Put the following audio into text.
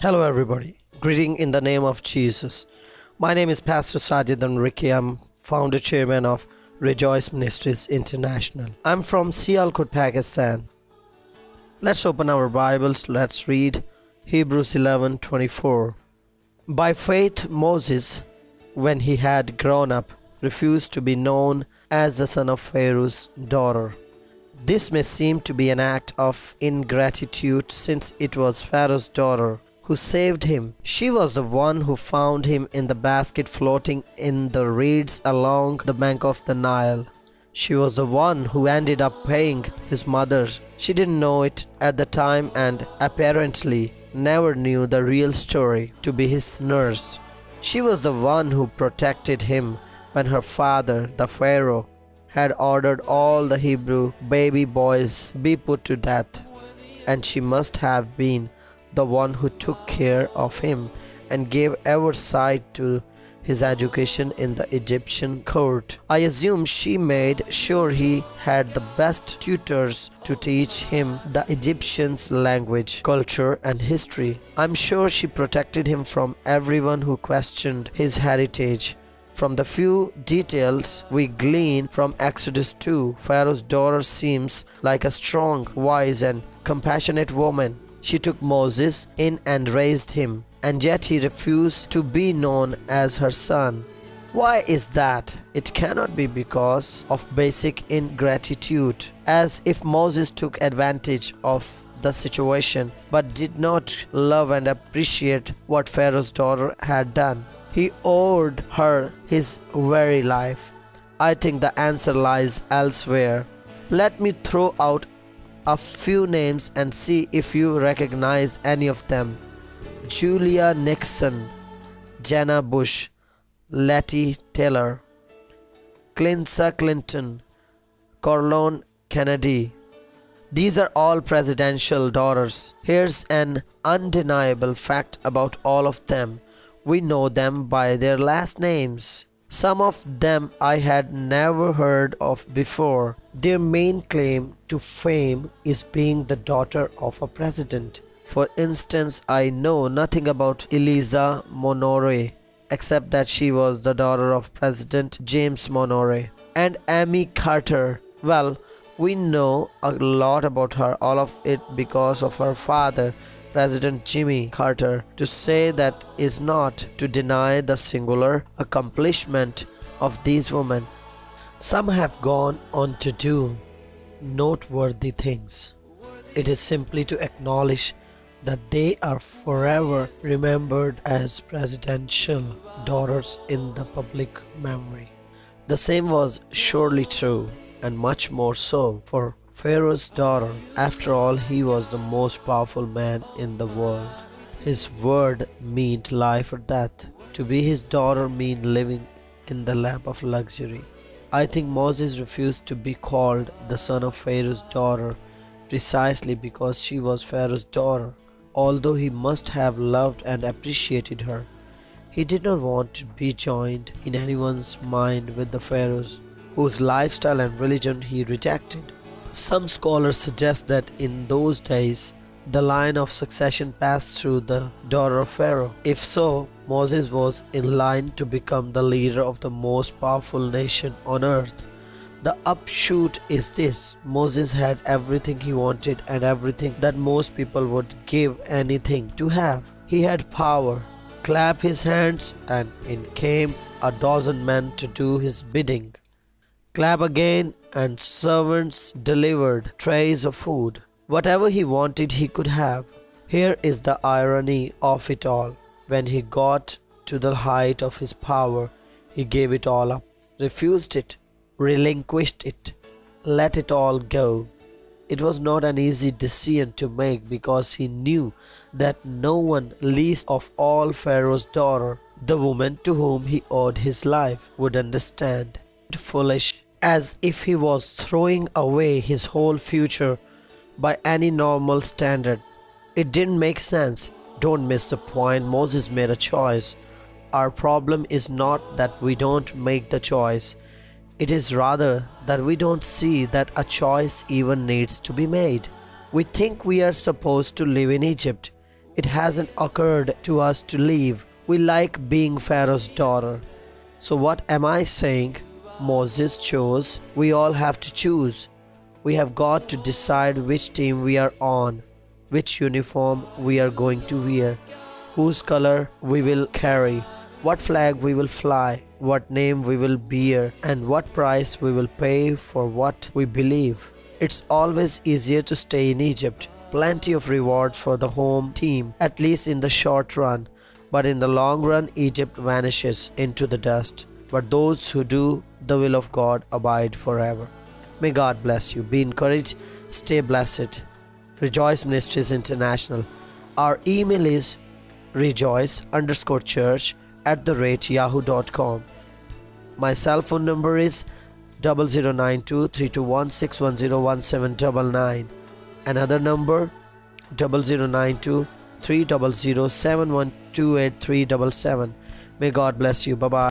Hello, everybody. Greeting in the name of Jesus. My name is Pastor Sajid Enrique. I'm founder chairman of Rejoice Ministries International. I'm from Sialkot, Pakistan. Let's open our Bibles. Let's read Hebrews 11:24. By faith, Moses, when he had grown up, refused to be known as the son of Pharaoh's daughter. This may seem to be an act of ingratitude since it was Pharaoh's daughter who saved him. She was the one who found him in the basket floating in the reeds along the bank of the Nile. She was the one who ended up paying his mother. She didn't know it at the time and apparently never knew the real story to be his nurse. She was the one who protected him when her father, the Pharaoh, had ordered all the Hebrew baby boys be put to death, and she must have been the one who took care of him and gave oversight to his education in the Egyptian court. I assume she made sure he had the best tutors to teach him the Egyptians' language, culture, and history. I'm sure she protected him from everyone who questioned his heritage. From the few details we glean from Exodus 2, Pharaoh's daughter seems like a strong, wise, and compassionate woman. She took Moses in and raised him, and yet he refused to be known as her son. Why is that? It cannot be because of basic ingratitude, as if Moses took advantage of the situation but did not love and appreciate what Pharaoh's daughter had done. He owed her his very life. I think the answer lies elsewhere. Let me throw out a few names and see if you recognize any of them. Julia Nixon, Jenna Bush, Letty Taylor, Clinsa Clinton, Corlon Kennedy. These are all presidential daughters. Here's an undeniable fact about all of them. We know them by their last names. Some of them I had never heard of before. Their main claim to fame is being the daughter of a president. For instance, I know nothing about Eliza Monroe, except that she was the daughter of President James Monroe. And Amy Carter, well, we know a lot about her, all of it because of her father, President Jimmy Carter. To say that is not to deny the singular accomplishment of these women. Some have gone on to do noteworthy things. It is simply to acknowledge that they are forever remembered as presidential daughters in the public memory. The same was surely true, and much more so, for Pharaoh's daughter. After all, he was the most powerful man in the world. His word meant life or death. To be his daughter meant living in the lap of luxury. I think Moses refused to be called the son of Pharaoh's daughter precisely because she was Pharaoh's daughter. Although he must have loved and appreciated her, he did not want to be joined in anyone's mind with the pharaohs, whose lifestyle and religion he rejected. Some scholars suggest that in those days, the line of succession passed through the daughter of Pharaoh. If so, Moses was in line to become the leader of the most powerful nation on earth. The upshot is this: Moses had everything he wanted and everything that most people would give anything to have. He had power. Clap his hands and in came a dozen men to do his bidding. Clap again and servants delivered trays of food. Whatever he wanted he could have. Here is the irony of it all. When he got to the height of his power, he gave it all up, refused it, relinquished it, let it all go. It was not an easy decision to make because he knew that no one, least of all Pharaoh's daughter, the woman to whom he owed his life, would understand. Foolish, as if he was throwing away his whole future by any normal standard. It didn't make sense. Don't miss the point. Moses made a choice. Our problem is not that we don't make the choice. It is rather that we don't see that a choice even needs to be made. We think we are supposed to live in Egypt, It hasn't occurred to us to leave. We like being Pharaoh's daughter. So what am I saying? Moses chose. We all have to choose. We have got to decide which team we are on, which uniform we are going to wear, whose color we will carry, what flag we will fly, what name we will bear, and what price we will pay for what we believe. It's always easier to stay in Egypt. Plenty of rewards for the home team, at least in the short run. But in the long run, Egypt vanishes into the dust. But those who do the will of God abide forever. May God bless you. Be encouraged. Stay blessed. Rejoice Ministries International. Our email is rejoice_church@yahoo.com. My cell phone number is 0092-321-610-1799. Another number 0092-300-7128377. May God bless you. Bye bye.